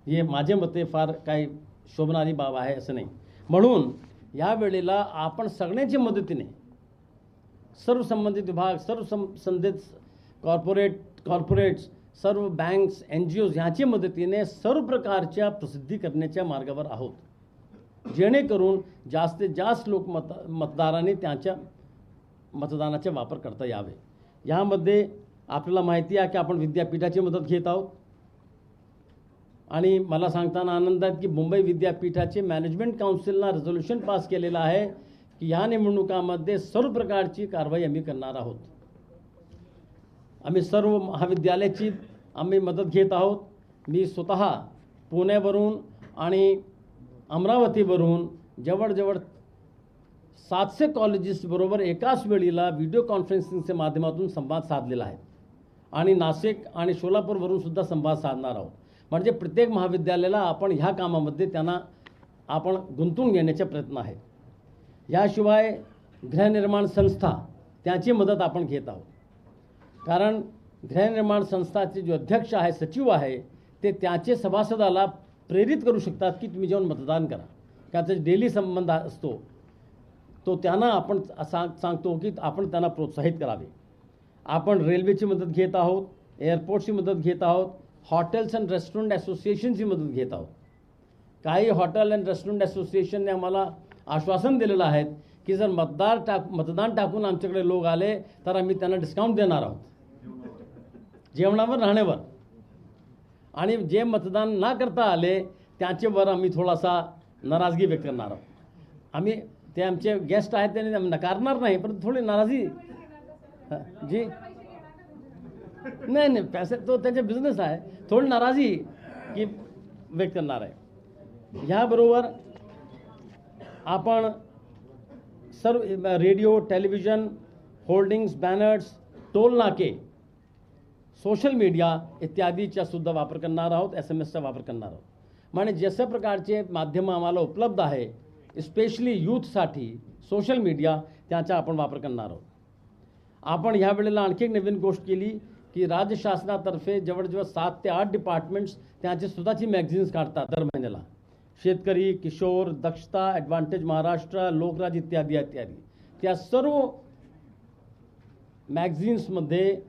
हे माझे मते फार काही शोभणारी बाब आहे असं नाही. म्हणून या वेळेला आपण सगळ्यांच्या मदतीने सर्व संबंधित विभाग, सर्व संबंधित कॉर्पोरेट्स, सर्व बँक्स, NGOज ह्याच्या मदतीने सर्व प्रकारच्या प्रसिद्धी करण्याच्या मार्गावर आहोत, जेणेकरून जास्तीत जास्त लोक मतदारांनी त्यांच्या मतदानाचा वापर करता यावे. यामध्ये आपल्याला माहिती आहे की आपण विद्यापीठाची मदत घेत आहोत आणि मला सांगताना आनंद आहे की मुंबई विद्यापीठाचे मॅनेजमेंट काउन्सिलनं रेझोल्युशन पास केलेलं आहे की ह्या निवडणुकामध्ये सर्व प्रकारची कारवाई आम्ही करणार आहोत. आम्ही सर्व महाविद्यालयाची मदत घेत आहोत. मी स्वतः पुण्यावरून आणि अमरावतीवरून जवळजवळ 700 कॉलेजेसबरोबर एकाच वेळेला व्हिडिओ कॉन्फरन्सिंगच्या माध्यमातून संवाद साधलेला आहे आणि नाशिक आणि सोलापूरवरून सुद्धा संवाद साधणार आहोत. म्हणजे प्रत्येक महाविद्यालयाला आपण ह्या कामामध्ये त्यांना आपण गुंतवून घेण्याचा प्रयत्न आहे. याशिवाय गृहनिर्माण संस्था त्यांची मदत आपण घेत आहोत, कारण गृहनिर्माण संस्थाचे जो अध्यक्ष आहे, सचिव आहे, ते त्याचे सभासदाला प्रेरित करू शकतात की तुम्ही जाऊन मतदान करा. त्याचा डेली संबंध असतो तो त्यांना आपण सांगतो की आपण त्यांना प्रोत्साहित करावे. आपण रेल्वेची मदत घेत आहोत, एअरपोर्टची मदत घेत आहोत, हॉटेल्स अँड रेस्टॉरंट असोसिएशनची मदत घेत आहोत. काही हॉटेल अँड रेस्टॉरंट असोसिएशनने आम्हाला आश्वासन दिलेलं आहे की जर मतदान टाकून आमच्याकडे लोक आले तर आम्ही त्यांना डिस्काउंट देणार आहोत जेवणावर, राहण्यावर. आणि जे मतदान न करता आले त्यांच्यावर आम्ही थोडासा नाराजगी व्यक्त करणार आहोत. आम्ही ते आमचे गेस्ट आहेत त्यांनी नकारणार नाही, पण थोडी नाराजी जी नाही पैसे तो त्यांचा बिझनेस आहे, थोडी नाराजी की व्यक्त करणार आहे. ह्याबरोबर आपण सर्व radio, television, hoardings, banners, toll नाके, सोशल मीडिया इत्यादीचा सुद्धा वापर करणार आहोत, SMS चा वापर करणार आहोत. म्हणजे जशा प्रकारचे माध्यमं आम्हाला उपलब्ध आहे, स्पेशली यूथसाठी सोशल मीडिया, त्याचा आपण वापर करणार आहोत. आपण ह्या वेळेला आणखी एक नवीन गोष्ट केली की राज्य शासनातर्फे जवळजवळ 7 ते 8 डिपार्टमेंट्स त्यांची स्वतःची मॅगझिन्स काढतात दर महिन्याला. शेतकरी, किशोर, दक्षता, ॲडव्हान्टेज महाराष्ट्र, लोकराज इत्यादी इत्यादी. त्या सर्व मॅगझिन्समध्ये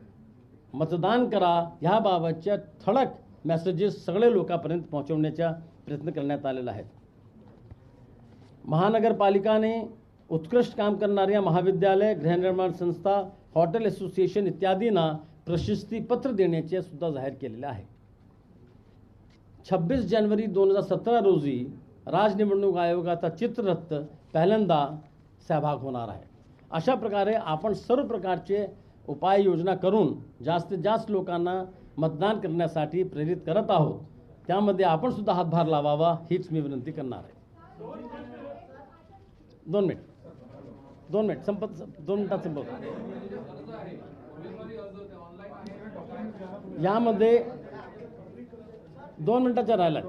मतदान करा ह्याबाबतच्या ठळक मेसेजेस सगळे लोकांपर्यंत पोहोचवण्याचा प्रयत्न करण्यात आलेला आहे. महानगरपालिकाने उत्कृष्ट काम करणाऱ्या महाविद्यालय, गृहनिर्माण संस्था, हॉटेल असोसिएशन इत्यादींना प्रशस्तीपत्र देण्याचे सुद्धा जाहीर केलेले आहे. 26 जानेवारी 2017 रोजी राज्य निवडणूक आयोगाचा चित्ररथ पहिल्यांदा सहभाग होणार आहे. अशा प्रकारे आपण सर्व प्रकारचे उपाययोजना करून जास्तीत जास्त लोकांना मतदान करण्यासाठी प्रेरित करत आहोत. त्यामध्ये आपण सुद्धा हातभार लावावा हीच मी विनंती करणार आहे. 2 मिनिट संपत 2 मिनिटात संपत. यामध्ये 2 मिनिटाचा राहिला.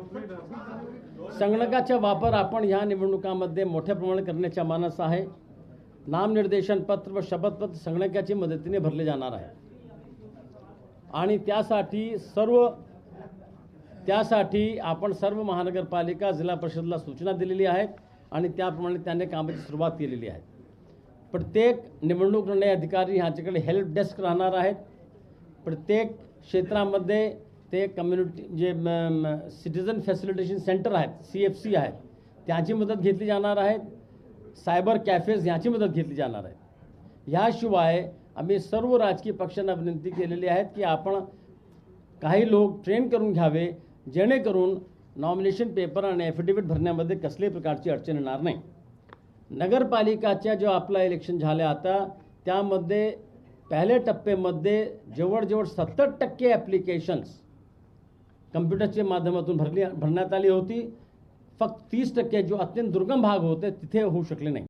संगणकाचा वापर आपण ह्या निवडणुकामध्ये मोठ्या प्रमाणात करण्याचा मानस आहे. नामनिर्देशन पत्र व शपथपत्र संगणकाच्या मदतीने भरले जाणार आहे आणि त्यासाठी आपण सर्व महानगरपालिका, जिल्हा परिषदला सूचना दिलेली आहेत आणि त्याप्रमाणे त्यांनी कामाची सुरुवात केलेली आहे. प्रत्येक निवडणूक निर्णय अधिकारी ह्याच्याकडे हेल्प डेस्क राहणार आहेत. प्रत्येक क्षेत्रामध्ये ते कम्युनिटी जे सिटीजन फॅसिलिटेशन सेंटर आहेत, CFC आहेत, त्याची मदत घेतली जाणार आहे. सायबर कॅफेज ह्याची मदत घेतली जाणार आहे. ह्याशिवाय आम्ही सर्व राजकीय पक्षांना विनंती केलेली आहे की आपण काही लोक ट्रेन करून घ्यावे, जेणेकरून नॉमिनेशन पेपर आणि ॲफिडेव्हिट भरण्यामध्ये कसल्याही प्रकारची अडचण येणार नाही. नगरपालिकाच्या जो आपला इलेक्शन झाले आता त्यामध्ये पहिल्या टप्प्यामध्ये जवळजवळ 70% ॲप्लिकेशन्स कम्प्युटरच्या माध्यमातून भरण्यात आली होती. फक्त 30% जो अत्यंत दुर्गम भाग होते तिथे होऊ शकले नाही.